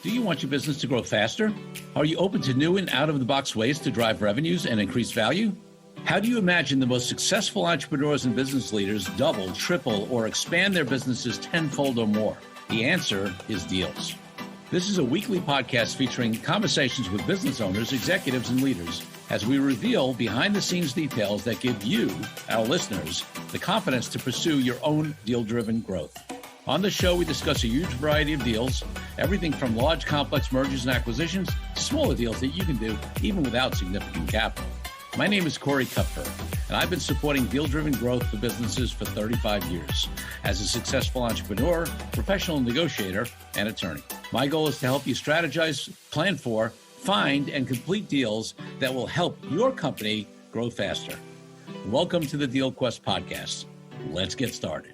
Do you want your business to grow faster? Are you open to new and out-of-the-box ways to drive revenues and increase value? How do you imagine the most successful entrepreneurs and business leaders double, triple, or expand their businesses tenfold or more? The answer is deals. This is a weekly podcast featuring conversations with business owners, executives, and leaders as we reveal behind-the-scenes details that give you, our listeners, the confidence to pursue your own deal-driven growth. On the show, we discuss a huge variety of deals, everything from large, complex mergers and acquisitions to smaller deals that you can do even without significant capital. My name is Orrin Klopper, and I've been supporting deal-driven growth for businesses for 35 years as a successful entrepreneur, professional negotiator, and attorney. My goal is to help you strategize, plan for, find, and complete deals that will help your company grow faster. Welcome to the Deal Quest podcast. Let's get started.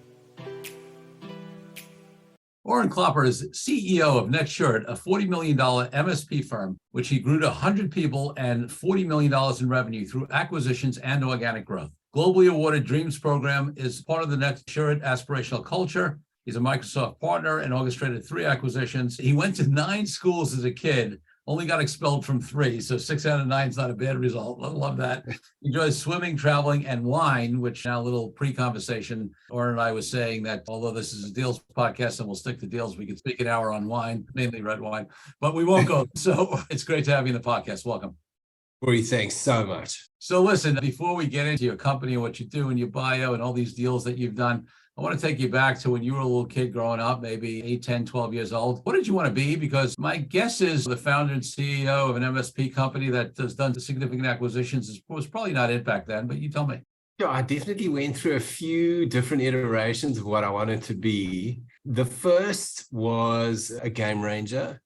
Orrin Klopper is CEO of Netsurit, a $40 million MSP firm, which he grew to 100 people and $40 million in revenue through acquisitions and organic growth. Globally awarded Dreams program is part of the Netsurit aspirational culture. He's a Microsoft partner and orchestrated 3 acquisitions. He went to 9 schools as a kid, only got expelled from 3, so 6 out of 9 is not a bad result. I love that. He enjoys swimming, traveling, and wine, which now a little pre-conversation, Orrin and I was saying that although this is a deals podcast and we'll stick to deals, we could speak an hour on wine, mainly red wine, but we won't go. So it's great to have you in the podcast. Welcome. Corey, thanks so much. So listen, before we get into your company and what you do and your bio and all these deals that you've done, I want to take you back to when you were a little kid growing up, maybe 8, 10, 12 years old. What did you want to be? Because my guess is the founder and CEO of an MSP company that has done significant acquisitions was probably not it back then, but you tell me. Yeah, I definitely went through a few different iterations of what I wanted to be. The first was a game ranger.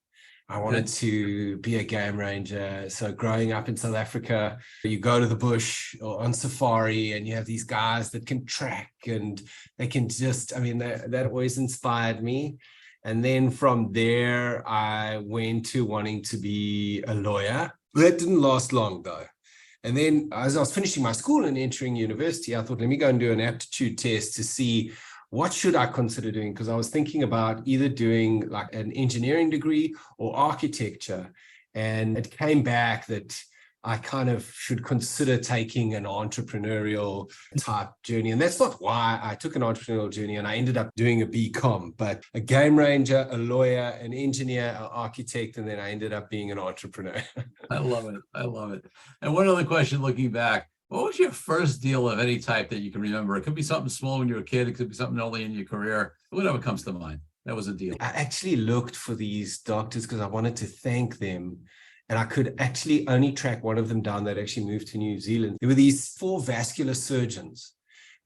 I wanted to be a game ranger. So growing up in South Africa, you go to the bush or on safari and you have these guys that can track and they can just, that always inspired me. And then from there, I went to wanting to be a lawyer. That didn't last long though. And then as I was finishing my school and entering university, I thought, let me go and do an aptitude test to see what should I consider doing? Because I was thinking about either doing like an engineering degree or architecture. And it came back that I kind of should consider taking an entrepreneurial type journey. And that's not why I took an entrepreneurial journey and I ended up doing a BCom, but a game ranger, a lawyer, an engineer, an architect, and then I ended up being an entrepreneur. I love it. I love it. And one other question looking back, what was your first deal of any type that you can remember? It could be something small when you were a kid. It could be something early in your career. Whatever comes to mind. That was a deal. I actually looked for these doctors because I wanted to thank them. And I could actually only track one of them down that actually moved to New Zealand. There were these 4 vascular surgeons.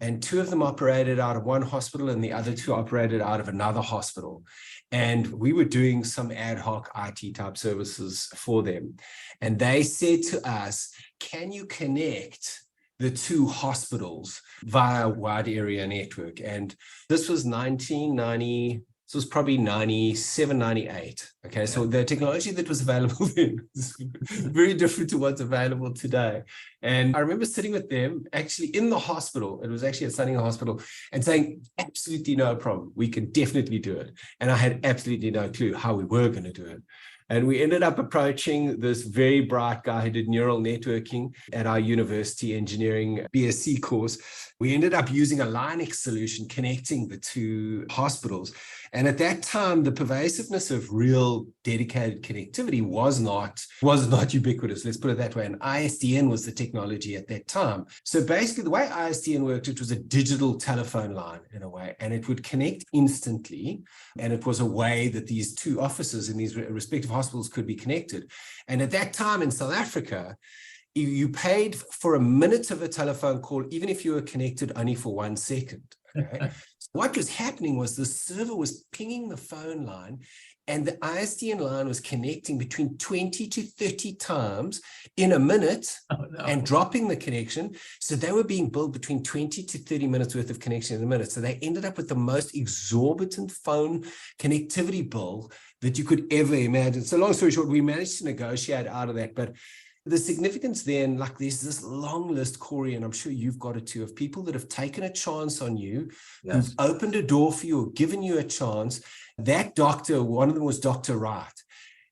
And 2 of them operated out of one hospital and the other 2 operated out of another hospital. And we were doing some ad hoc IT type services for them. And they said to us, can you connect the 2 hospitals via a wide area network? And this was 1990. So it was probably 97, 98. Okay, so the technology that was available then was very different to what's available today. And I remember sitting with them actually in the hospital. It was actually at Sunning Hospital and saying, absolutely no problem. We can definitely do it. And I had absolutely no clue how we were going to do it. And we ended up approaching this very bright guy who did neural networking at our university engineering BSc course. We ended up using a Linux solution connecting the 2 hospitals. And at that time, the pervasiveness of real dedicated connectivity was not ubiquitous. Let's put it that way. And ISDN was the technology at that time. So basically, the way ISDN worked, it was a digital telephone line in a way, and it would connect instantly. And it was a way that these 2 offices in these respective hospitals could be connected. And at that time in South Africa, you paid for a minute of a telephone call, even if you were connected only for 1 second. Okay? What was happening was the server was pinging the phone line and the ISDN line was connecting between 20 to 30 times in a minute and dropping the connection. So they were being billed between 20 to 30 minutes worth of connection in a minute. So they ended up with the most exorbitant phone connectivity bill that you could ever imagine. So long story short, we managed to negotiate out of that. But the significance then, like there's this long list, Corey, and I'm sure you've got it too, of people that have taken a chance on you, who've opened a door for you or given you a chance, That doctor, one of them was Dr. Wright.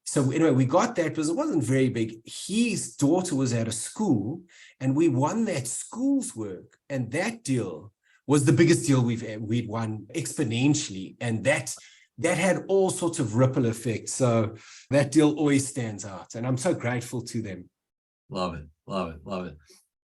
So anyway, we got that because it wasn't very big. His daughter was at a school and we won that school's work. And that deal was the biggest deal we'd won exponentially. And that had all sorts of ripple effects. So that deal always stands out. And I'm so grateful to them. Love it, love it, love it.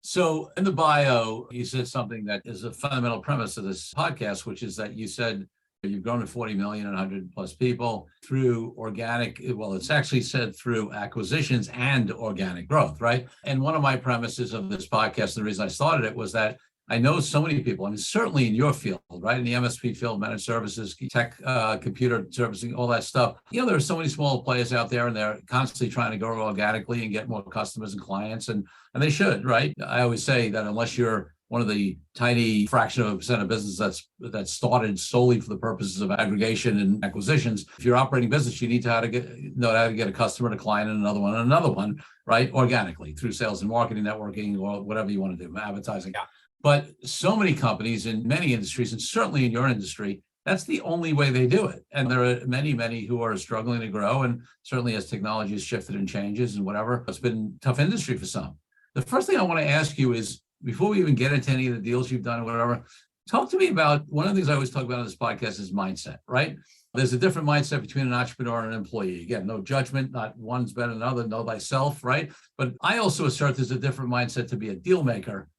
So in the bio, you said something that is a fundamental premise of this podcast, which is that you said you've grown to 40 million and 100 plus people through organic, well, it's actually said through acquisitions and organic growth, right? And one of my premises of this podcast, and the reason I started it was that I know so many people, I mean, certainly in your field, right? In the MSP field, managed services, tech, computer servicing, all that stuff. There are so many small players out there and they're constantly trying to grow organically and get more customers and clients, and they should, right? I always say that unless you're one of the tiny fraction of a percent of business that's started solely for the purposes of aggregation and acquisitions, if you're operating business, you need to know how to get a customer, a client, and another one, right? Organically through sales and marketing, networking, or whatever you want to do, advertising. Yeah. But so many companies in many industries, and certainly in your industry, that's the only way they do it. And there are many, many who are struggling to grow. And certainly as technology has shifted and changes and whatever, it's been a tough industry for some. The first thing I want to ask you is, before we even get into any of the deals you've done or whatever, talk to me about, one of the things I always talk about on this podcast is mindset, right? There's a different mindset between an entrepreneur and an employee. Again, no judgment, not one's better than another, know thyself, right? But I also assert there's a different mindset to be a deal maker.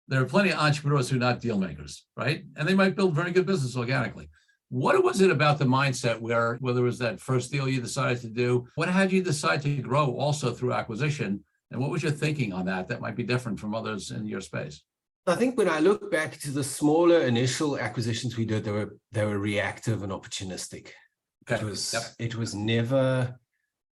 There are plenty of entrepreneurs who are not deal makers, right? And they might build very good business organically. What was it about the mindset whether it was that first deal you decided to do, what had you decide to grow also through acquisition? And what was your thinking on that might be different from others in your space? I think when I look back to the smaller initial acquisitions we did, they were reactive and opportunistic. Okay. It was never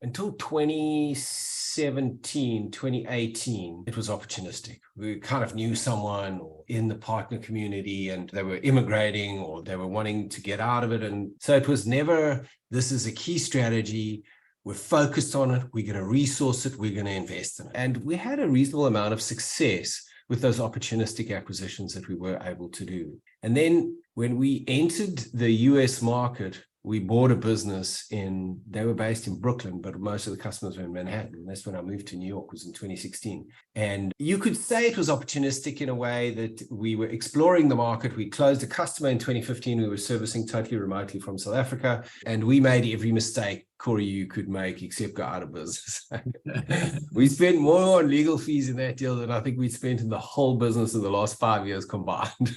until 2017, 2018, it was opportunistic. We kind of knew someone in the partner community and they were immigrating or they were wanting to get out of it. And so it was never, this is a key strategy. We're focused on it. We're going to resource it. We're going to invest in it. And we had a reasonable amount of success with those opportunistic acquisitions that we were able to do. And then when we entered the US market, we bought a business they were based in Brooklyn, but most of the customers were in Manhattan. And that's when I moved to New York, was in 2016. And you could say it was opportunistic in a way that we were exploring the market. We closed a customer in 2015. We were servicing totally remotely from South Africa. And we made every mistake, Corey, you could make except go out of business. We spent more on legal fees in that deal than I think we'd spent in the whole business in the last 5 years combined.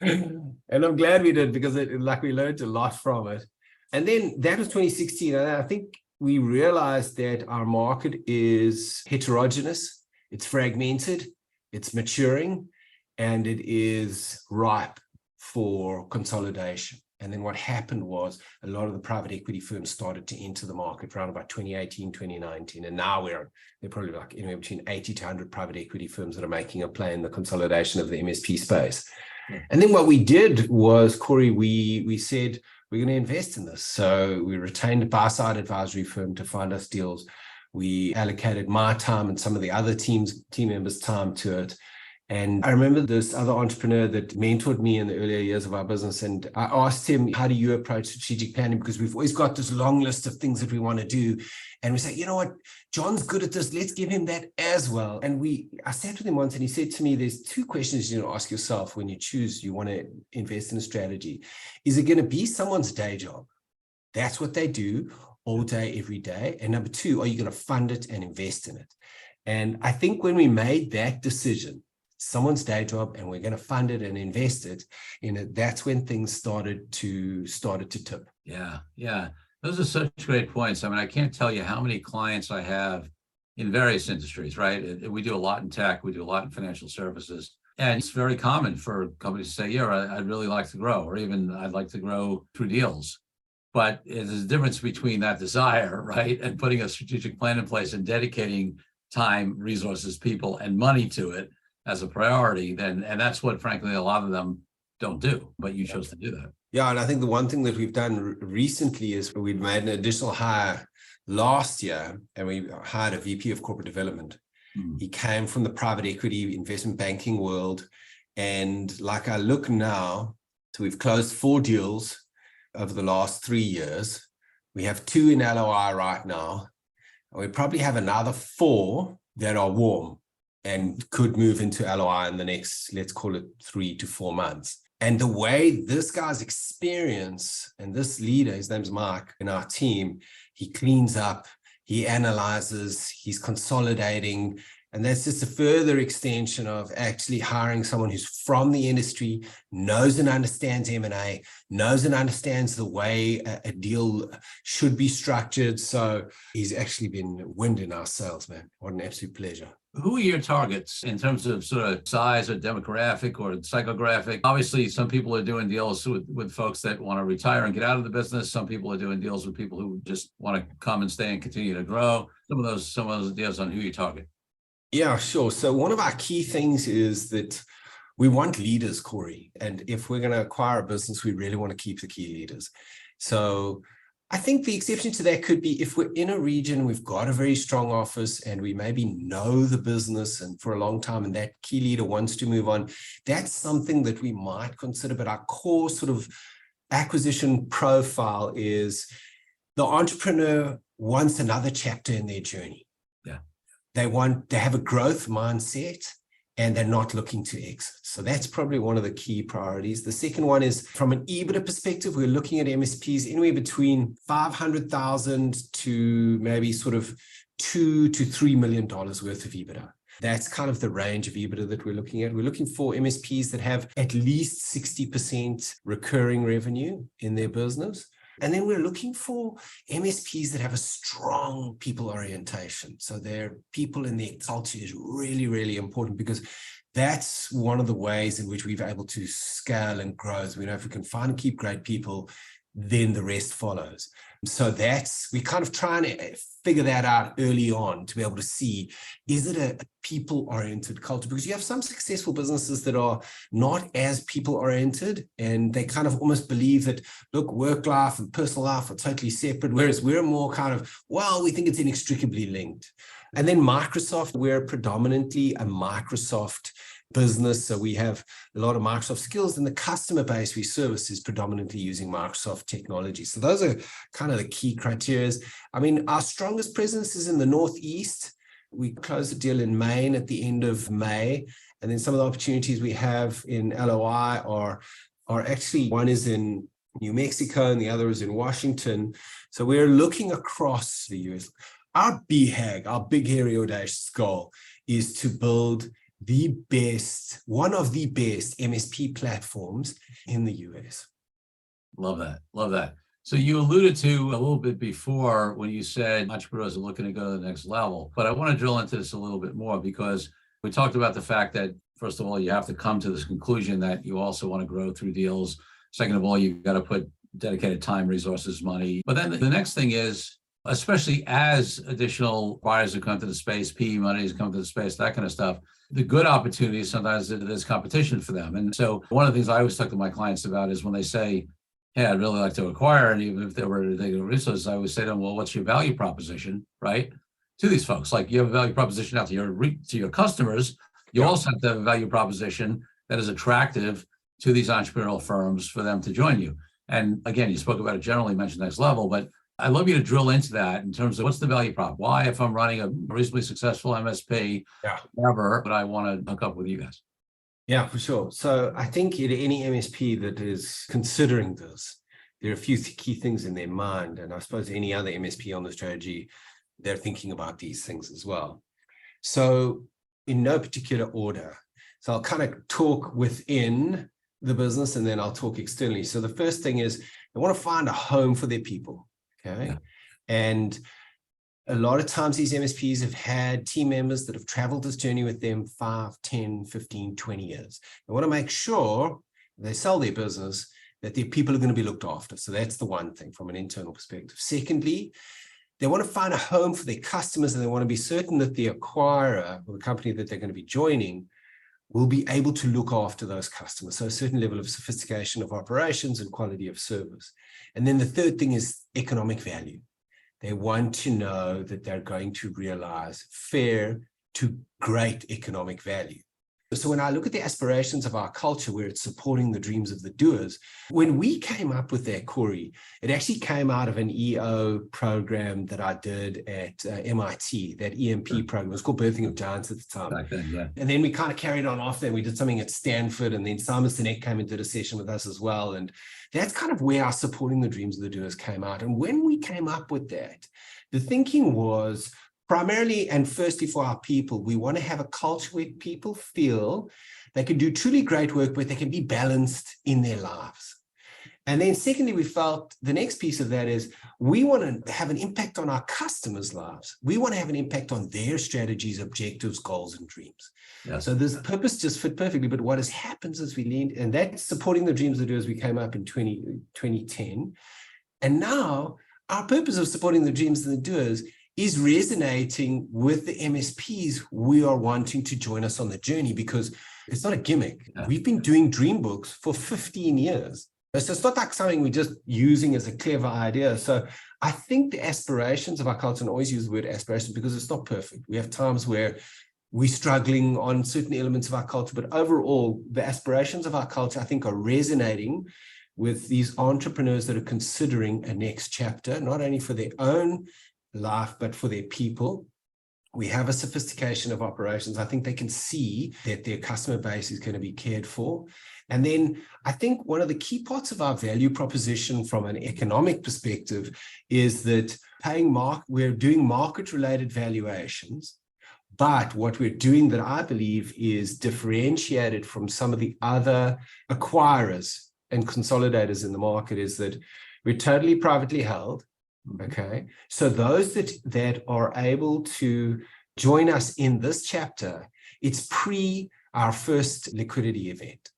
And I'm glad we did, because we learned a lot from it. And then that was 2016. And I think we realized that our market is heterogeneous, it's fragmented, it's maturing, and it is ripe for consolidation. And then what happened was a lot of the private equity firms started to enter the market around about 2018, 2019. And now they're probably like anywhere between 80 to 100 private equity firms that are making a play in the consolidation of the MSP space. And then what we did was, Corey, we said, we're going to invest in this. So we retained a buy-side advisory firm to find us deals. We allocated my time and some of the other team members' time to it. And I remember this other entrepreneur that mentored me in the earlier years of our business. And I asked him, how do you approach strategic planning? Because we've always got this long list of things that we want to do. And we say, you know what, John's good at this. Let's give him that as well. And I sat with him once and he said to me, there's two questions you need to ask yourself when you want to invest in a strategy. Is it going to be someone's day job? That's what they do all day, every day. And number two, are you going to fund it and invest in it? And I think when we made that decision, someone's day job, and we're going to fund it and invest it in it, that's when things started to tip. Yeah. Those are such great points. I mean, I can't tell you how many clients I have in various industries, right? We do a lot in tech, we do a lot in financial services. And it's very common for companies to say, yeah, I'd really like to grow, or even I'd like to grow through deals. But there's a difference between that desire, right, and putting a strategic plan in place and dedicating time, resources, people, and money to it as a priority, and that's what, frankly, a lot of them don't do, but you chose to do that. Yeah, and I think the one thing that we've done recently is we've made an additional hire last year, and we hired a VP of corporate development. He came from the private equity investment banking world, and like I look now, so we've closed 4 deals. over the last 3 years. We have 2 in LOI right now. And we probably have another 4 that are warm and could move into LOI in the next, let's call it 3 to 4 months. And the way this guy's experience, and this leader, his name's Mike, in our team, he cleans up, he analyzes, he's consolidating. And that's just a further extension of actually hiring someone who's from the industry, knows and understands M&A, knows and understands the way a deal should be structured. So he's actually been wind in our sails, man. What an absolute pleasure. Who are your targets in terms of sort of size or demographic or psychographic? Obviously, some people are doing deals with folks that want to retire and get out of the business. Some people are doing deals with people who just want to come and stay and continue to grow. Some of those deals on who you target. Yeah, sure. So one of our key things is that we want leaders, Corey. And if we're going to acquire a business, we really want to keep the key leaders. So I think the exception to that could be if we're in a region, we've got a very strong office and we maybe know the business and for a long time, and that key leader wants to move on. That's something that we might consider. But our core sort of acquisition profile is the entrepreneur wants another chapter in their journey. They have a growth mindset and they're not looking to exit. So that's probably one of the key priorities. The second one is from an EBITDA perspective, we're looking at MSPs anywhere between $500,000 to maybe sort of $2 to $3 million worth of EBITDA. That's kind of the range of EBITDA that we're looking at. We're looking for MSPs that have at least 60% recurring revenue in their business. And then we're looking for MSPs that have a strong people orientation. So their people and their culture is really, really important because that's one of the ways in which we've been able to scale and grow. We know if we can find and keep great people, then the rest follows. So we kind of try and figure that out early on to be able to see, is it a people-oriented culture? Because you have some successful businesses that are not as people-oriented and they kind of almost believe that, look, work life and personal life are totally separate, whereas we're more kind of, well, we think it's inextricably linked. And then Microsoft, we're predominantly a Microsoft business. So we have a lot of Microsoft skills and the customer base we service is predominantly using Microsoft technology. So those are kind of the key criteria. I mean, our strongest presence is in the Northeast. We closed a deal in Maine at the end of May. And then some of the opportunities we have in LOI are actually, one is in New Mexico and the other is in Washington. So we're looking across the US. Our BHAG, our big, hairy, audacious goal is to build one of the best MSP platforms in the US. Love that. Love that. So you alluded to a little bit before when you said entrepreneurs are looking to go to the next level, but I want to drill into this a little bit more because we talked about the fact that, first of all, you have to come to this conclusion that you also want to grow through deals. Second of all, you've got to put dedicated time, resources, money. But then the next thing is, especially as additional buyers have come to the space, PE money has come to the space, that kind of stuff, the good opportunities, sometimes there's competition for them. And so one of the things I always talk to my clients about is when they say, hey, I'd really like to acquire, and even if they were to take resources, I always say to them, well, what's your value proposition, right? To these folks, like you have a value proposition out to your customers. You also have to have a value proposition that is attractive to these entrepreneurial firms for them to join you. And again, you spoke about it generally, mentioned next level, but I'd love you to drill into that in terms of what's the value prop? Why, if I'm running a reasonably successful MSP, whatever, would I want to hook up with you guys? Yeah, for sure. So I think in any MSP that is considering this, there are a few key things in their mind. And I suppose any other MSP on the strategy, they're thinking about these things as well. So in no particular order. So I'll kind of talk within the business and then I'll talk externally. So the first thing is they want to find a home for their people. Okay. Yeah. And a lot of times these MSPs have had team members that have traveled this journey with them 5, 10, 15, 20 years. They want to make sure they sell their business that their people are going to be looked after. So that's the one thing from an internal perspective. Secondly, they want to find a home for their customers and they want to be certain that the acquirer or the company that they're going to be joining will be able to look after those customers. So a certain level of sophistication of operations and quality of service. And then the third thing is economic value. They want to know that they're going to realize fair to great economic value. So when I look at the aspirations of our culture, where it's supporting the dreams of the doers, when we came up with that, Corey, it actually came out of an EO program that I did at MIT, that EMP program. It was called Birthing of Giants at the time. Back then, yeah. And then we kind of carried on after that. We did something at Stanford, and then Simon Sinek came and did a session with us as well. And that's kind of where our supporting the dreams of the doers came out. And when we came up with that, the thinking was primarily and firstly for our people, we want to have a culture where people feel they can do truly great work, but they can be balanced in their lives. And then secondly, we felt the next piece of that is we want to have an impact on our customers' lives. We want to have an impact on their strategies, objectives, goals, and dreams. Yes. So this purpose just fit perfectly. But what has happened is we leaned, and that's supporting the dreams of the doers. We came up in 2010. And now our purpose of supporting the dreams of the doers is resonating with the MSPs we are wanting to join us on the journey, because it's not a gimmick. Yeah. We've been doing dream books for 15 years. So it's not like something we're just using as a clever idea. So I think the aspirations of our culture, and I always use the word aspiration because it's not perfect. We have times where we're struggling on certain elements of our culture, but overall, the aspirations of our culture, I think, are resonating with these entrepreneurs that are considering a next chapter, not only for their own life, but for their people. We have a sophistication of operations. I think they can see that their customer base is going to be cared for. And then I think one of the key parts of our value proposition from an economic perspective is that we're doing market-related valuations, but what we're doing that I believe is differentiated from some of the other acquirers and consolidators in the market is that we're totally privately held. Okay, so those that are able to join us in this chapter, it's pre our first liquidity event.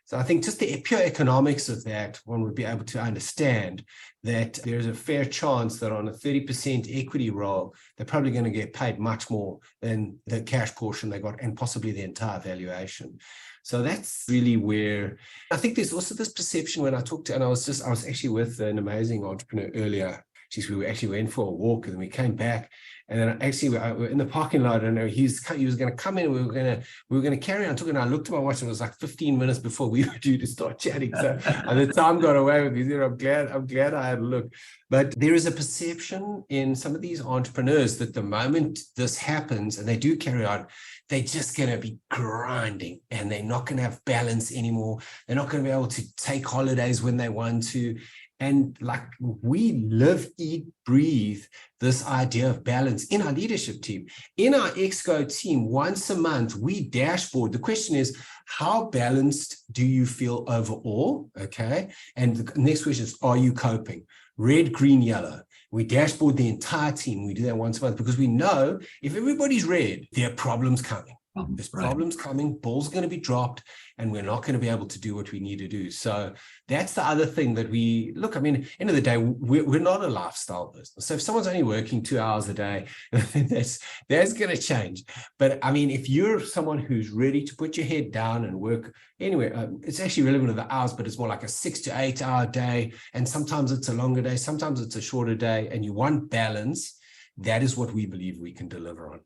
So I think just the pure economics of that, one would be able to understand that there's a fair chance that on a 30% equity roll, they're probably going to get paid much more than the cash portion they got, and possibly the entire valuation. So that's really where I think there's also this perception when I talked to, and I was actually with an amazing entrepreneur earlier. We actually went for a walk, and then we came back, and then actually we were in the parking lot, and he was going to come in, and we were going to carry on talking. And I looked at my watch, and it was like 15 minutes before we were due to start chatting. So and the time got away with me. I'm glad I had a look. But there is a perception in some of these entrepreneurs that the moment this happens and they do carry on, they're just going to be grinding, and they're not going to have balance anymore. They're not going to be able to take holidays when they want to. And like we live, eat, breathe this idea of balance in our leadership team. In our Exco team, once a month, we dashboard. The question is, how balanced do you feel overall? Okay. And the next question is, are you coping? Red, green, yellow. We dashboard the entire team. We do that once a month because we know if everybody's red, there are problems coming. There's problems coming, balls are going to be dropped, and we're not going to be able to do what we need to do. So that's the other thing that we look. I mean, end of the day, we're not a lifestyle business. So if someone's only working 2 hours a day, that's going to change. But I mean, if you're someone who's ready to put your head down and work anyway, it's actually relevant to the hours, but it's more like a 6 to 8 hour day. And sometimes it's a longer day, sometimes it's a shorter day, and you want balance. That is what we believe we can deliver on.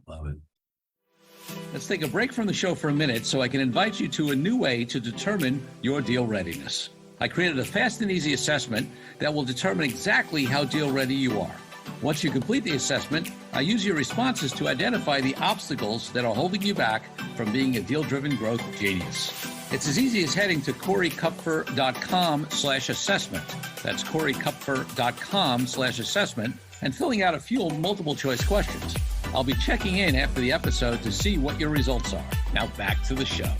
Love it. Let's take a break from the show for a minute so I can invite you to a new way to determine your deal readiness. I created a fast and easy assessment that will determine exactly how deal ready you are. Once you complete the assessment, I use your responses to identify the obstacles that are holding you back from being a deal-driven growth genius. It's as easy as heading to corykupfer.com/assessment. That's corykupfer.com/assessment and filling out a few multiple choice questions. I'll be checking in after the episode to see what your results are. Now back to the show.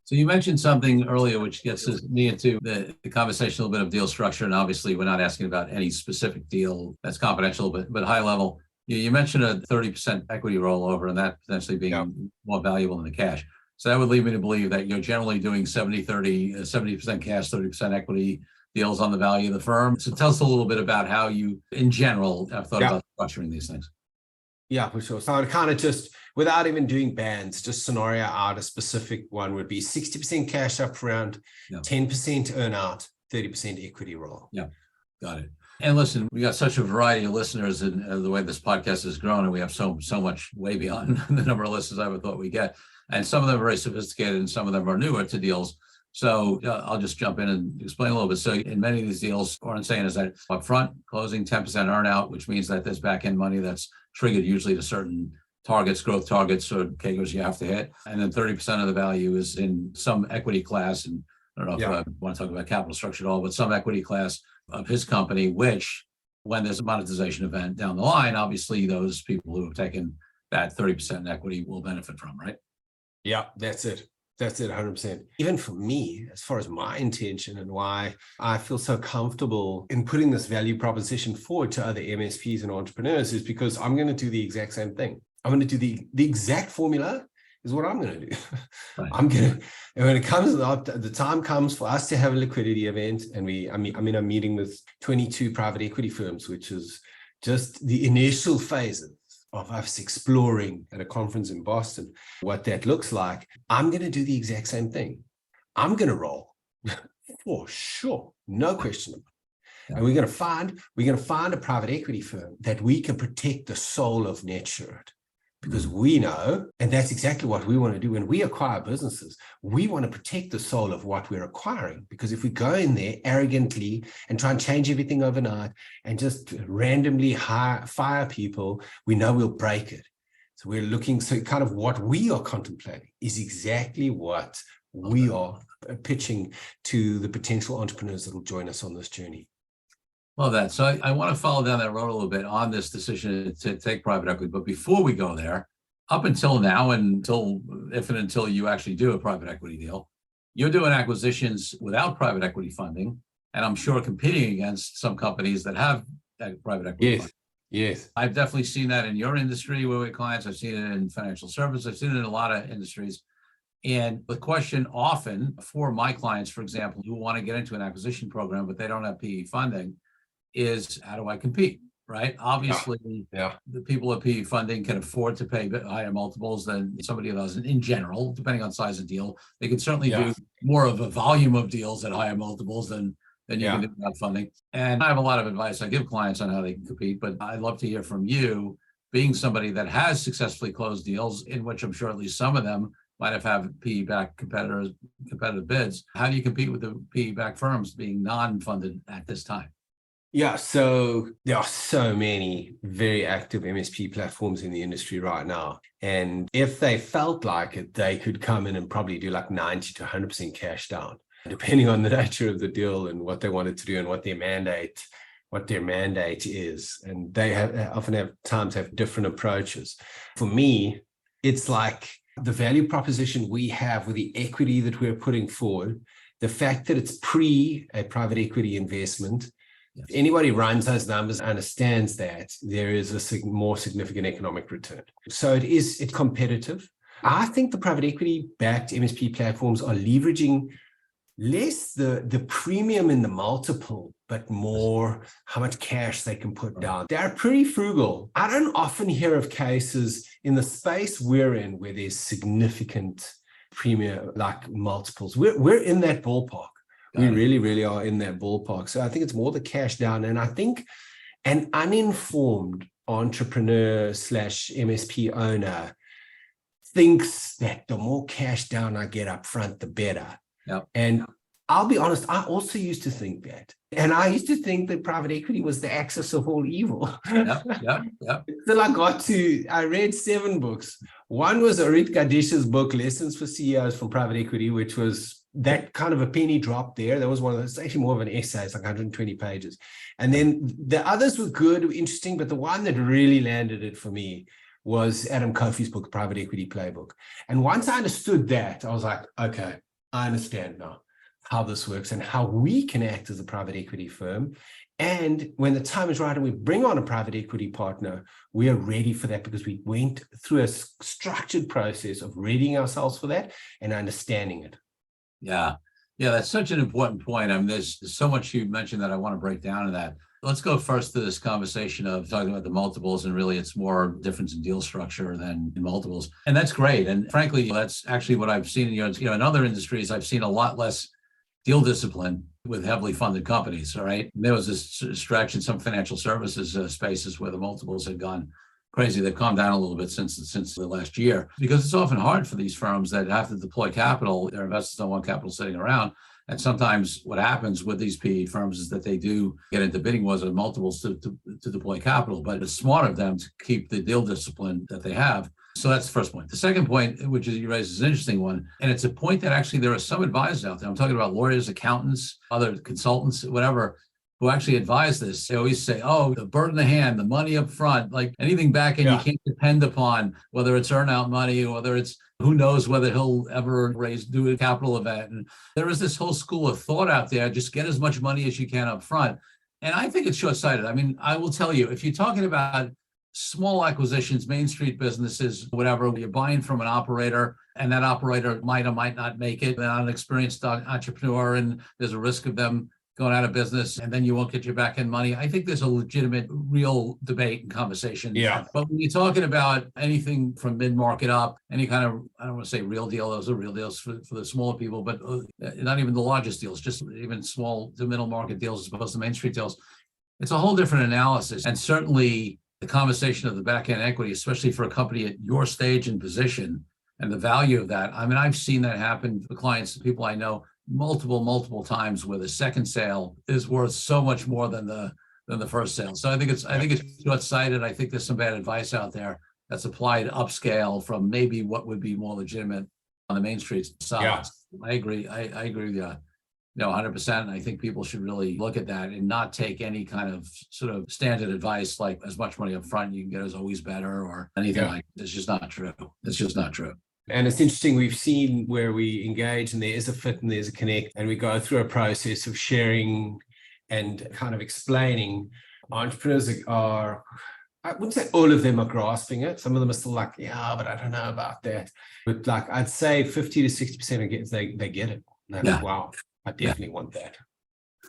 So you mentioned something earlier, which gets me into the conversation a little bit of deal structure. And obviously, we're not asking about any specific deal that's confidential, but high level. You mentioned a 30% equity rollover and that potentially being more valuable than the cash. So that would lead me to believe that you're generally doing 70% cash, 30% equity deals on the value of the firm. So tell us a little bit about how you, in general, have thought about structuring these things. Yeah, for sure. So I would kind of just, without even doing bands, just scenario out, a specific one would be 60% cash up front, 10% earn out, 30% equity roll. Yeah, got it. And listen, we got such a variety of listeners, and the way this podcast has grown, and we have so much way beyond the number of listeners I would thought we get. And some of them are very sophisticated and some of them are newer to deals. So I'll just jump in and explain a little bit. So in many of these deals, what I'm saying is that upfront closing 10% earnout, which means that there's back end money that's triggered usually to certain targets, growth targets or CAGRs you have to hit. And then 30% of the value is in some equity class. And I don't know if I want to talk about capital structure at all, but some equity class of his company, which when there's a monetization event down the line, obviously those people who have taken that 30% in equity will benefit from, right? Yeah, that's it. That's it, 100%. Even for me, as far as my intention and why I feel so comfortable in putting this value proposition forward to other MSPs and entrepreneurs is because I'm going to do the exact same thing. I'm going to do the exact formula is what I'm going to do. Right. I'm going to, and when it comes, the time comes for us to have a liquidity event, and I'm in a meeting with 22 private equity firms, which is just the initial phases of us exploring at a conference in Boston what that looks like. I'm going to do the exact same thing. I'm going to roll for sure, no question about it. And we're going to find a private equity firm that we can protect the soul of Netsurit, because we know, and that's exactly what we want to do when we acquire businesses. We want to protect the soul of what we're acquiring, because if we go in there arrogantly and try and change everything overnight and just randomly fire people, we know we'll break it. So we're looking, so kind of what we are contemplating is exactly what we are pitching to the potential entrepreneurs that will join us on this journey. Love that. So I want to follow down that road a little bit on this decision to take private equity. But before we go there, up until now, until you actually do a private equity deal, you're doing acquisitions without private equity funding, and I'm sure competing against some companies that have private equity funding. Yes. I've definitely seen that in your industry with clients. I've seen it in financial services. I've seen it in a lot of industries. And the question often for my clients, for example, who want to get into an acquisition program, but they don't have PE funding, is how do I compete, right? Obviously, the people at PE funding can afford to pay higher multiples than somebody who doesn't in general, depending on size of deal. They can certainly do more of a volume of deals at higher multiples than you can do without funding. And I have a lot of advice I give clients on how they can compete, but I'd love to hear from you, being somebody that has successfully closed deals, in which I'm sure at least some of them might have had PE-backed competitive bids. How do you compete with the PE-backed firms being non-funded at this time? Yeah, so there are so many very active MSP platforms in the industry right now. And if they felt like it, they could come in and probably do like 90 to 100% cash down, depending on the nature of the deal and what they wanted to do and what their mandate is. And they often have different approaches. For me, it's like the value proposition we have with the equity that we're putting forward, the fact that it's pre a private equity investment. If anybody runs those numbers understands that there is a more significant economic return. So it's competitive. I think the private equity-backed MSP platforms are leveraging less the premium in the multiple, but more how much cash they can put down. They're pretty frugal. I don't often hear of cases in the space we're in where there's significant premium like multiples. We're in that ballpark. We really, really are in that ballpark. So I think it's more the cash down. And I think an uninformed entrepreneur / MSP owner thinks that the more cash down I get up front, the better. Yep. And I'll be honest, I also used to think that. And I used to think that private equity was the axis of all evil. Yep. Until I read 7 books. One was Orrin Klopper's book, Lessons for CEOs from Private Equity, which was that kind of a penny drop there. That was one of those, actually more of an essay. It's like 120 pages. And then the others were good, interesting, but the one that really landed it for me was Adam Kofi's book, Private Equity Playbook. And once I understood that, I was like, okay, I understand now how this works and how we can act as a private equity firm. And when the time is right and we bring on a private equity partner, we are ready for that because we went through a structured process of readying ourselves for that and understanding it. Yeah, that's such an important point. I mean, there's so much you mentioned that I want to break down in that. Let's go first to this conversation of talking about the multiples, and really it's more difference in deal structure than in multiples. And that's great. And frankly, that's actually what I've seen in other industries. I've seen a lot less deal discipline with heavily funded companies, all right? And there was this stretch in some financial services spaces where the multiples had gone crazy. They've calmed down a little bit since the last year, because it's often hard for these firms that have to deploy capital. Their investors don't want capital sitting around. And sometimes what happens with these PE firms is that they do get into bidding wars and multiples to deploy capital, but it's smart of them to keep the deal discipline that they have. So that's the first point. The second point, which is you raise, is an interesting one. And it's a point that actually there are some advisors out there. I'm talking about lawyers, accountants, other consultants, whatever, who actually advise this. They always say, oh, the bird in the hand, the money up front, like anything back in, you can't depend upon, whether it's earn-out money, or whether it's who knows whether he'll ever do a capital event. And there is this whole school of thought out there, just get as much money as you can up front. And I think it's short-sighted. I mean, I will tell you, if you're talking about small acquisitions, Main Street businesses, whatever, you're buying from an operator, and that operator might or might not make it. They're not an experienced entrepreneur, and there's a risk of them going out of business, and then you won't get your back end money. I think there's a legitimate, real debate and conversation. Yeah. But when you're talking about anything from mid-market up, any kind of, I don't want to say real deal, those are real deals for the smaller people, but not even the largest deals, just even small to middle market deals as opposed to Main Street deals. It's a whole different analysis. And certainly the conversation of the back end equity, especially for a company at your stage and position, and the value of that. I mean, I've seen that happen for clients, people I know, multiple times, where the second sale is worth so much more than the first sale. So I think it's short-sighted. I think there's some bad advice out there that's applied upscale from maybe what would be more legitimate on the Main Street side. Yeah. I agree. I agree with you. 100%. And I think people should really look at that and not take any kind of sort of standard advice like as much money up front you can get is always better or anything like that. It's just not true. It's just not true. And it's interesting, we've seen where we engage and there is a fit and there's a connect, and we go through a process of sharing and kind of explaining. Entrepreneurs are, I wouldn't say all of them are grasping it. Some of them are still like, yeah, but I don't know about that. But like, I'd say 50 to 60% they get it. Like, wow, I definitely want that.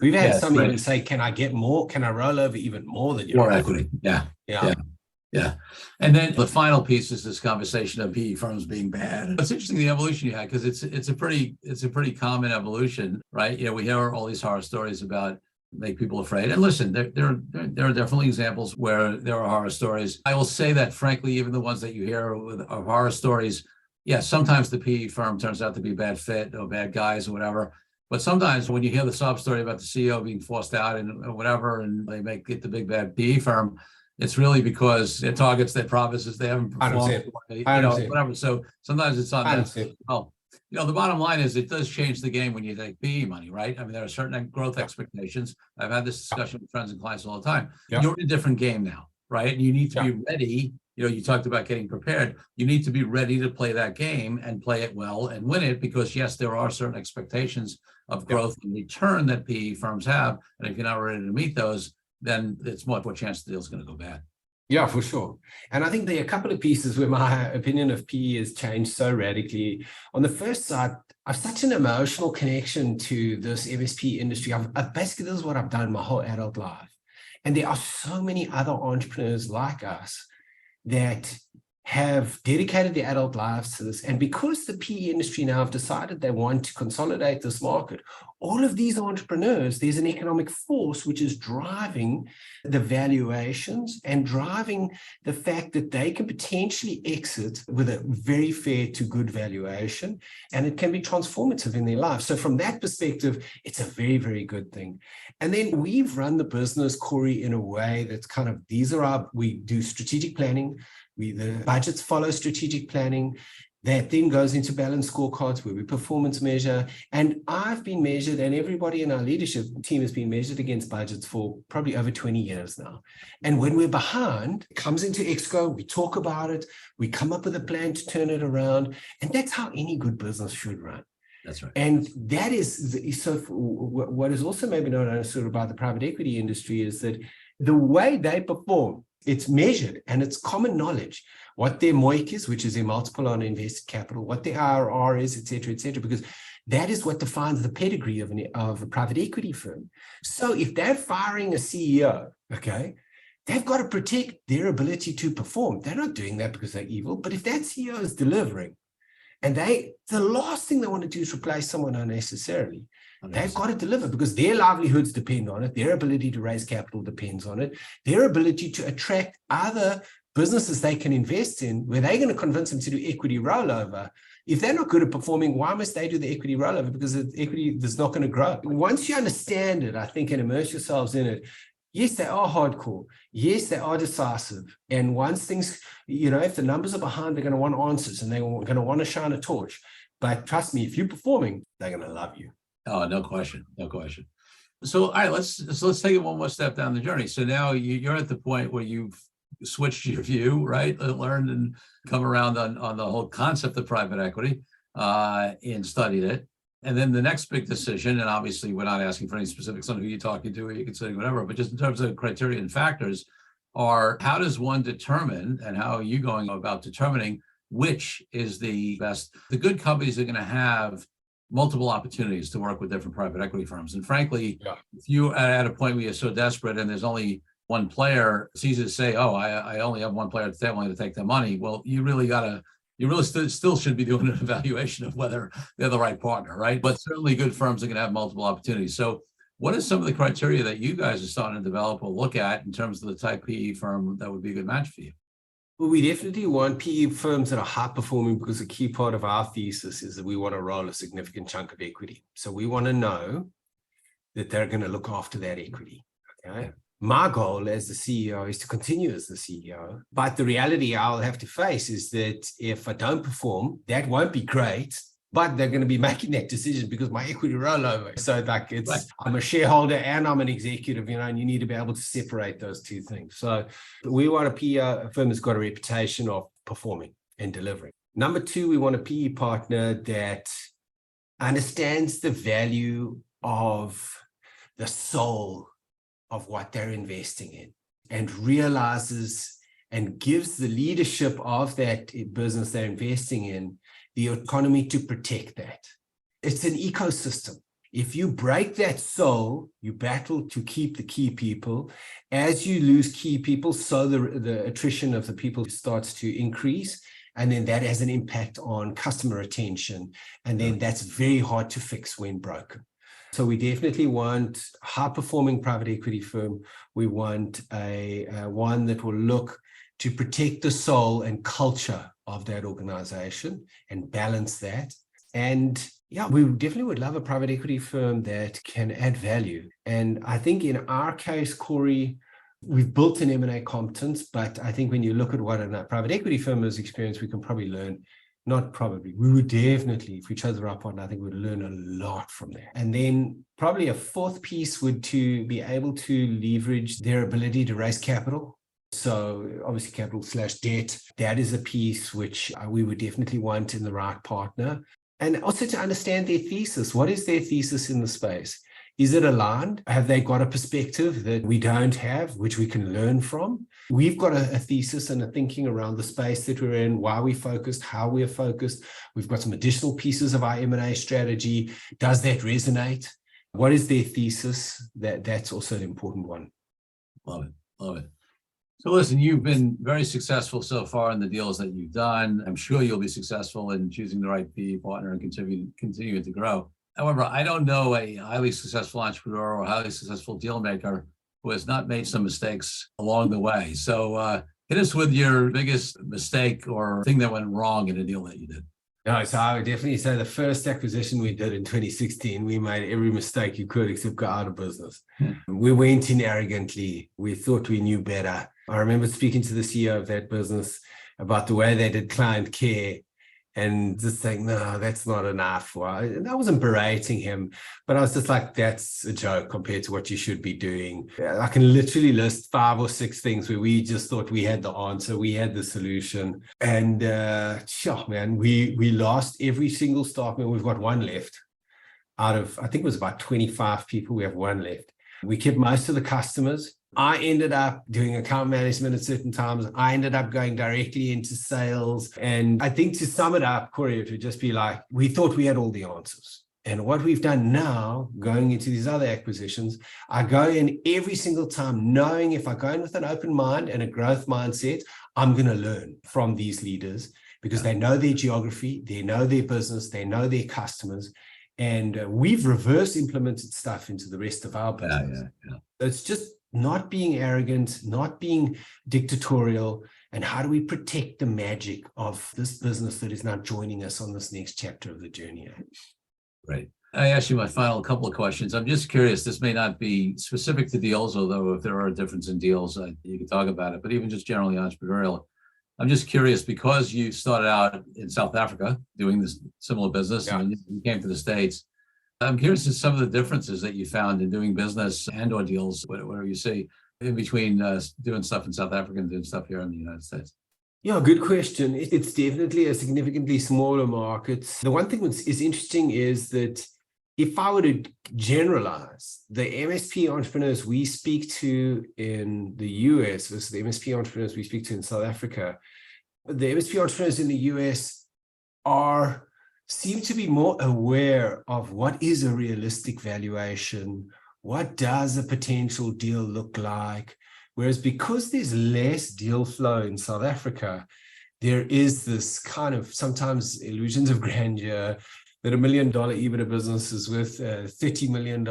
We've had some even say, can I get more? Can I roll over even more than your equity? Yeah. And then the final piece is this conversation of PE firms being bad. It's interesting, the evolution you had, because it's a pretty common evolution, right? We hear all these horror stories about make people afraid. And listen, there are definitely examples where there are horror stories. I will say that, frankly, even the ones that you hear are horror stories. Yeah, sometimes the PE firm turns out to be bad fit or bad guys or whatever. But sometimes when you hear the sob story about the CEO being forced out and whatever, and they make it the big bad PE firm, it's really because their targets, their promises, they haven't performed, whatever. So sometimes it's on that. Well, the bottom line is it does change the game when you take PE money, right? I mean, there are certain growth expectations. I've had this discussion with friends and clients all the time. You're in a different game now, right? And you need to be ready. You talked about getting prepared. You need to be ready to play that game and play it well and win it, because yes, there are certain expectations of growth and return that PE firms have. And if you're not ready to meet those, then it's more of a chance the deal's going to go bad. Yeah, for sure. And I think there are a couple of pieces where my opinion of PE has changed so radically. On the first side, I've such an emotional connection to this MSP industry. I've basically, this is what I've done my whole adult life. And there are so many other entrepreneurs like us that have dedicated their adult lives to this. And because the PE industry now have decided they want to consolidate this market, all of these entrepreneurs, there's an economic force which is driving the valuations and driving the fact that they can potentially exit with a very fair to good valuation, and it can be transformative in their life. So from that perspective, it's a very, very good thing. And then we've run the business, Corey, in a way that's kind of, we do strategic planning. The budgets follow strategic planning. That then goes into balanced scorecards where we performance measure. And I've been measured, and everybody in our leadership team has been measured against budgets for probably over 20 years now. And when we're behind, it comes into Exco, we talk about it, we come up with a plan to turn it around. And that's how any good business should run. That's right. And that is, so what is also maybe not understood about the private equity industry is that the way they perform, it's measured and it's common knowledge what their MOIC is, which is their multiple on invested capital, what their IRR is, et cetera, because that is what defines the pedigree of a private equity firm. So if they're firing a CEO, okay, they've got to protect their ability to perform. They're not doing that because they're evil, but if that CEO is delivering, and the last thing they want to do is replace someone unnecessarily. They've got to deliver because their livelihoods depend on it. Their ability to raise capital depends on it. Their ability to attract other businesses they can invest in where they're going to convince them to do equity rollover. If they're not good at performing, why must they do the equity rollover? Because the equity is not going to grow. Once you understand it, I think, and immerse yourselves in it, yes, they are hardcore. Yes, they are decisive. And once things, if the numbers are behind, they're going to want answers and they're going to want to shine a torch. But trust me, if you're performing, they're going to love you. Oh, no question. No question. So, all right, let's take it one more step down the journey. So now you're at the point where you've switched your view, right? Learned and come around on the whole concept of private equity and studied it. And then the next big decision, and obviously we're not asking for any specifics on who you're talking to or you're considering whatever, but just in terms of criteria and factors are how does one determine and how are you going about determining which is the best? The good companies are going to have multiple opportunities to work with different private equity firms. And frankly, if you are at a point where you're so desperate and there's only one player, it's easy to say, oh, I only have one player at the table to take their money. Well, you really still should be doing an evaluation of whether they're the right partner, right? But certainly good firms are going to have multiple opportunities. So what are some of the criteria that you guys are starting to develop or look at in terms of the type PE firm that would be a good match for you? Well, we definitely want PE firms that are high performing because a key part of our thesis is that we want to roll a significant chunk of equity. So we want to know that they're going to look after that equity. Okay. My goal as the CEO is to continue as the CEO. But the reality I'll have to face is that if I don't perform, that won't be great. But they're going to be making that decision because my equity rollover. So like I'm a shareholder and I'm an executive, and you need to be able to separate those two things. So we want a PE firm that's got a reputation of performing and delivering. Number two, we want a PE partner that understands the value of the soul of what they're investing in and realizes and gives the leadership of that business they're investing in the autonomy to protect that. It's an ecosystem. If you break that soul, you battle to keep the key people. As you lose key people, so the attrition of the people starts to increase. And then that has an impact on customer retention. And then that's very hard to fix when broken. So we definitely want a high-performing private equity firm. We want a one that will look to protect the soul and culture of that organization and balance that. And we definitely would love a private equity firm that can add value. And I think in our case, Corey, we've built an M&A competence, but I think when you look at what a private equity firm has experienced, we can probably learn, not probably, we would definitely, if we chose the right partner, I think we'd learn a lot from that. And then probably a fourth piece would to be able to leverage their ability to raise capital. So obviously capital/debt, that is a piece which we would definitely want in the right partner. And also to understand their thesis. What is their thesis in the space? Is it aligned? Have they got a perspective that we don't have, which we can learn from? We've got a thesis and a thinking around the space that we're in, why we're focused, how we're focused. We've got some additional pieces of our M&A strategy. Does that resonate? What is their thesis? That's also an important one. Love it. Love it. So listen, you've been very successful so far in the deals that you've done. I'm sure you'll be successful in choosing the right PE partner and continuing to grow. However, I don't know a highly successful entrepreneur or highly successful deal maker who has not made some mistakes along the way. So hit us with your biggest mistake or thing that went wrong in a deal that you did. No, so I would definitely say the first acquisition we did in 2016, we made every mistake you could except go out of business. We went in arrogantly. We thought we knew better. I remember speaking to the CEO of that business about the way they did client care and just saying, no, that's not enough. And I wasn't berating him, but I was just like, that's a joke compared to what you should be doing. I can literally list 5 or 6 things where we just thought we had the answer, we had the solution. And man, we lost every single staff member. We've got one left out of, I think it was about 25 people. We have one left. We kept most of the customers. I ended up doing account management at certain times. I ended up going directly into sales. And I think to sum it up, Corey, it would just be like, we thought we had all the answers. And what we've done now, going into these other acquisitions, I go in every single time knowing if I go in with an open mind and a growth mindset, I'm going to learn from these leaders because they know their geography, they know their business, they know their customers. And we've reverse implemented stuff into the rest of our business. It's just not being arrogant, not being dictatorial, And how do we protect the magic of this business that is now joining us on this next chapter of the journey? Right. I asked you my final couple of questions. I'm just curious, this may not be specific to deals, although if there are a difference in deals, you can talk about it, but even just generally entrepreneurial. I'm just curious, because you started out in South Africa doing this similar business, and you came to the States. I'm curious as some of the differences that you found in doing business and or deals, whatever you see, in between doing stuff in South Africa and doing stuff here in the United States. Yeah, good question. It's definitely a significantly smaller market. The one thing that is interesting is that if I were to generalize, the MSP entrepreneurs we speak to in the US versus the MSP entrepreneurs we speak to in South Africa, the MSP entrepreneurs in the US seem to be more aware of what is a realistic valuation, what does a potential deal look like. Whereas because there's less deal flow in South Africa, there is this kind of sometimes illusions of grandeur that $1 million EBITDA business is worth $30 million.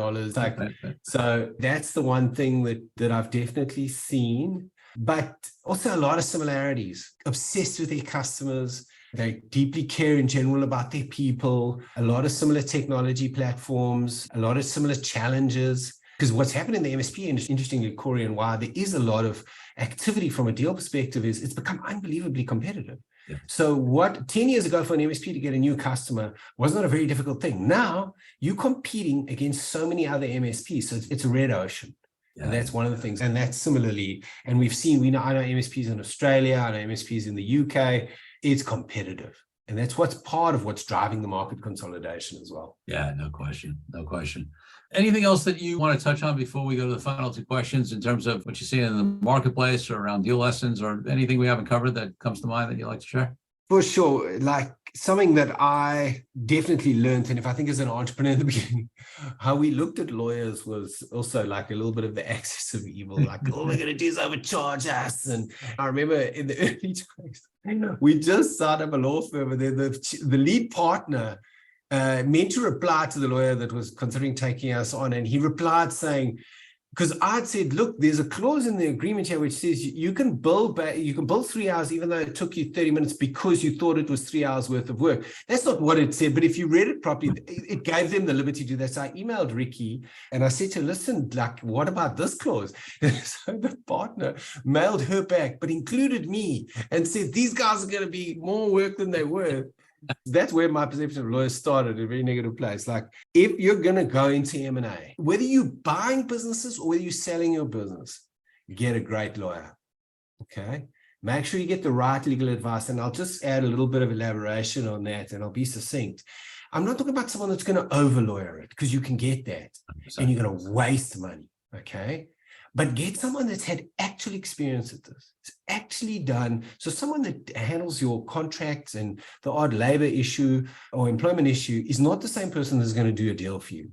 So that's the one thing that I've definitely seen, but also a lot of similarities. Obsessed with their customers. They deeply care in general about their people, a lot of similar technology platforms, a lot of similar challenges. Because what's happened in the MSP industry, interestingly, Corey, and why there is a lot of activity from a deal perspective is it's become unbelievably competitive. Yeah. So what 10 years ago for an MSP to get a new customer was not a very difficult thing. Now you're competing against so many other MSPs. So it's a red ocean. Yeah. And that's one of the things. And that's similarly, and I know MSPs in Australia, I know MSPs in the UK, it's competitive. And that's what's part of what's driving the market consolidation as well. Yeah, no question. Anything else that you want to touch on before we go to the final two questions in terms of what you see in the marketplace or around deal lessons or anything we haven't covered that comes to mind that you'd like to share? For sure. Like something that I definitely learned, and if I think as an entrepreneur in the beginning, how we looked at lawyers was also like a little bit of the axis of evil, like, all we're going to do is overcharge us. And I remember in the early days, we just started up a law firm, and then the lead partner meant to reply to the lawyer that was considering taking us on. And he replied saying, because I'd said, look, there's a clause in the agreement here which says you can bill 3 hours even though it took you 30 minutes because you thought it was 3 hours worth of work. That's not what it said, but if you read it properly, it gave them the liberty to do that. So I emailed Ricky and I said to her, listen, like, what about this clause? So the partner mailed her back, but included me and said, these guys are going to be more work than they were. That's where my perception of lawyers started, a very negative place. Like, if you're going to go into M&A, whether you're buying businesses or whether you're selling your business, get a great lawyer, okay? Make sure you get the right legal advice. And I'll just add a little bit of elaboration on that, and I'll be succinct. I'm not talking about someone that's going to over-lawyer it, because you can get that, and you're going to waste money, okay? But get someone that's had actual experience at this. It's actually done. So someone that handles your contracts and the odd labor issue or employment issue is not the same person that's going to do a deal for you.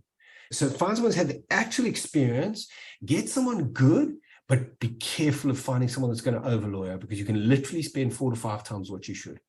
So find someone who's had the actual experience, get someone good, but be careful of finding someone that's going to over-lawyer, because you can literally spend 4 to 5 times what you should.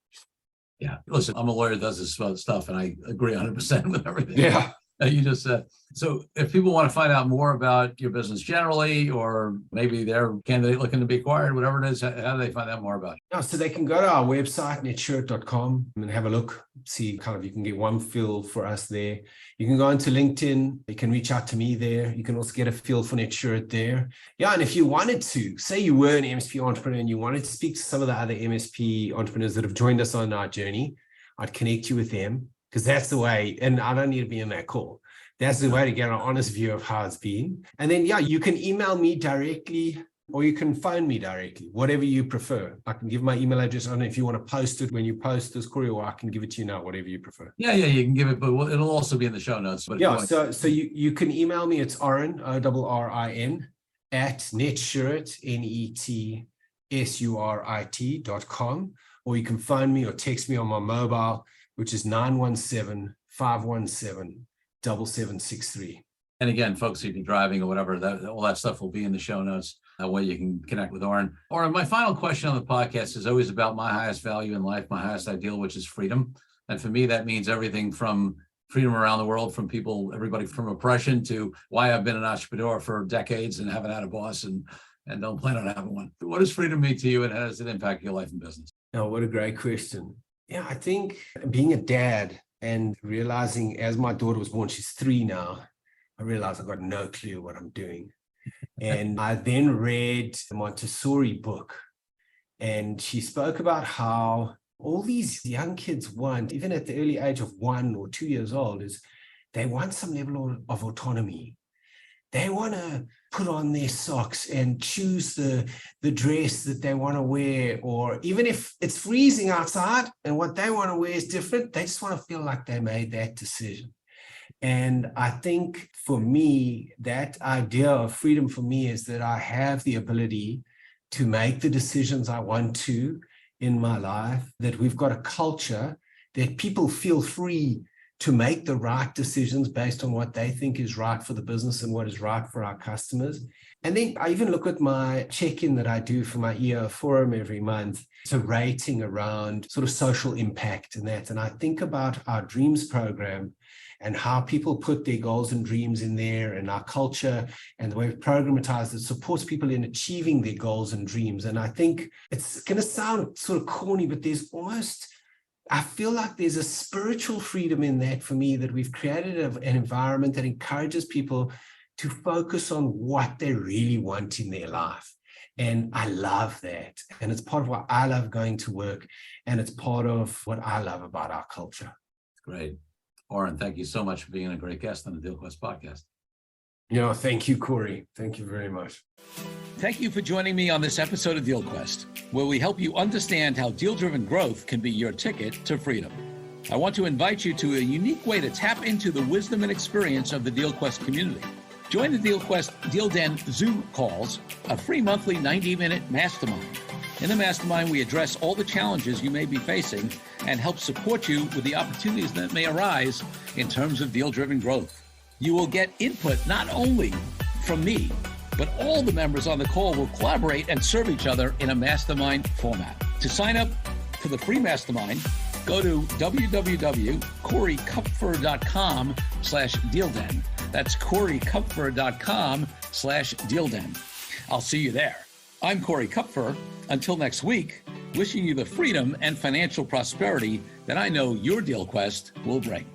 Yeah. Listen, I'm a lawyer that does this stuff, and I agree 100% with everything. Yeah. You just said. So if people want to find out more about your business generally, or maybe they're a candidate looking to be acquired, whatever it is, how do they find out more about it? Yeah, so they can go to our website, netsurit.com, and have a look, see kind of, you can get one feel for us there. You can go into LinkedIn. You can reach out to me there. You can also get a feel for NetSurit there. Yeah, and if you wanted to, say you were an MSP entrepreneur and you wanted to speak to some of the other MSP entrepreneurs that have joined us on our journey, I'd connect you with them. Because that's the way, and I don't need to be in that call. That's the way to get an honest view of how it's been. And then, yeah, you can email me directly, or you can phone me directly, whatever you prefer. I can give my email address on it if you want to post it when you post this, Corey, or I can give it to you now, whatever you prefer. Yeah, you can give it, but it'll also be in the show notes. But yeah, so you can email me. It's Orrin, ORRIN, at netsurit, netsurit.com, or you can phone me or text me on my mobile, which is 917-517-7763. And again, folks, if you're driving or whatever, all that stuff will be in the show notes. That way you can connect with Orrin. Orrin, my final question on the podcast is always about my highest value in life, my highest ideal, which is freedom. And for me, that means everything from freedom around the world, from people, everybody from oppression to why I've been an entrepreneur for decades and haven't had a boss and and don't plan on having one. What does freedom mean to you, and how does it impact your life and business? Oh, what a great question. Yeah, I think being a dad and realizing as my daughter was born, she's 3 now, I realized I've got no clue what I'm doing. And I then read the Montessori book, and she spoke about how all these young kids want, even at the early age of 1 or 2 years old, is they want some level of autonomy. They want to put on their socks and choose the dress that they want to wear, or even if it's freezing outside and what they want to wear is different, they just want to feel like they made that decision. And I think for me, that idea of freedom for me is that I have the ability to make the decisions I want to in my life, that we've got a culture that people feel free to make the right decisions based on what they think is right for the business and what is right for our customers. And then I even look at my check-in that I do for my EO forum every month. It's a rating around sort of social impact and that. And I think about our dreams program and how people put their goals and dreams in there, and our culture and the way we've programmatized it supports people in achieving their goals and dreams. And I think it's going to sound sort of corny, but I feel like there's a spiritual freedom in that for me, that we've created an environment that encourages people to focus on what they really want in their life. And I love that. And it's part of why I love going to work. And it's part of what I love about our culture. Great. Orrin, thank you so much for being a great guest on the DealQuest podcast. Thank you, Corey. Thank you very much. Thank you for joining me on this episode of DealQuest, where we help you understand how deal-driven growth can be your ticket to freedom. I want to invite you to a unique way to tap into the wisdom and experience of the DealQuest community. Join the DealQuest Deal Den Zoom calls, a free monthly 90-minute mastermind. In the mastermind, we address all the challenges you may be facing and help support you with the opportunities that may arise in terms of deal-driven growth. You will get input not only from me, but all the members on the call will collaborate and serve each other in a mastermind format. To sign up for the free mastermind, go to www.coreykupfer.com/dealden. That's coreykupfer.com/dealden. I'll see you there. I'm Corey Kupfer. Until next week, wishing you the freedom and financial prosperity that I know your DealQuest will bring.